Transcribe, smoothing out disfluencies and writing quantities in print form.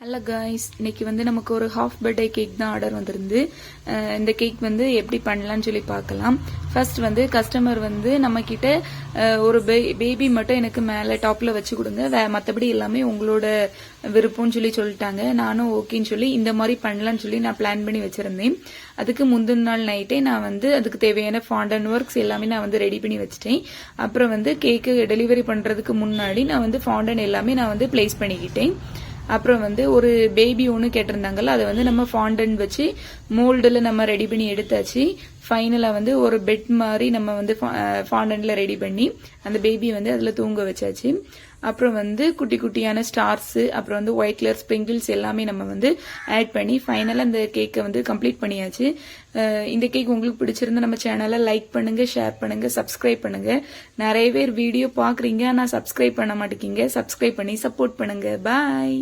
Hello guys, இன்னைக்கு நமக்கு ஒரு ஹாஃப் பர்த்டே கேக் தான் ஆர்டர் வந்திருந்து. இந்த கேக் எப்படி பண்ணலாம்னு சொல்லி பார்க்கலாம். ஃபர்ஸ்ட் கஸ்டமர் நம்ம கிட்ட ஒரு பேபி மட்டும் எனக்கு மேல டாப்ல வச்சு கொடுங்க, மற்றபடி எல்லாமே உங்களோட விருப்பம்னு சொல்லிட்டாங்க. நானும் ஓகேன்னு சொல்லி இந்த மாதிரி பண்ணலாம்னு சொல்லி நான் பிளான் பண்ணி வச்சிருந்தேன். அதுக்கு முந்தின நாள் நைட்டே நான் அதுக்கு தேவையான ஃபாண்டன் ஒர்க்ஸ் எல்லாமே நான் ரெடி பண்ணி வச்சிட்டேன். அப்புறம் கேக்கு டெலிவரி பண்றதுக்கு முன்னாடி நான் ஃபாண்டன் எல்லாமே நான் பிளேஸ் பண்ணிக்கிட்டேன். அப்புறம் ஒரு பேபி ஒன்று கேட்டிருந்தாங்கல்ல, அதை நம்ம ஃபாண்டன் வச்சு மோல்டில் நம்ம ரெடி பண்ணி எடுத்தாச்சு. ஃபைனலா ஒரு பெட் மாதிரி நம்ம ஃபாண்டன்ல ரெடி பண்ணி அந்த பேபி அதுல தூங்க வச்சாச்சு. அப்புறம் குட்டி குட்டியான ஸ்டார்ஸ், அப்புறம் ஒயிட் கலர் ஸ்பிரிங்கிள்ஸ் எல்லாமே நம்ம ஆட் பண்ணி ஃபைனலா அந்த கேக்கை கம்ப்ளீட் பண்ணியாச்சு. இந்த கேக் உங்களுக்கு பிடிச்சிருந்தா நம்ம சேனலை லைக் பண்ணுங்க, ஷேர் பண்ணுங்க, சப்ஸ்கிரைப் பண்ணுங்க. நிறைய பேர் வீடியோ பாக்குறீங்க ஆனா சப்ஸ்கிரைப் பண்ண மாட்டேங்க. சப்ஸ்கிரைப் பண்ணி சப்போர்ட் பண்ணுங்க. பாய்.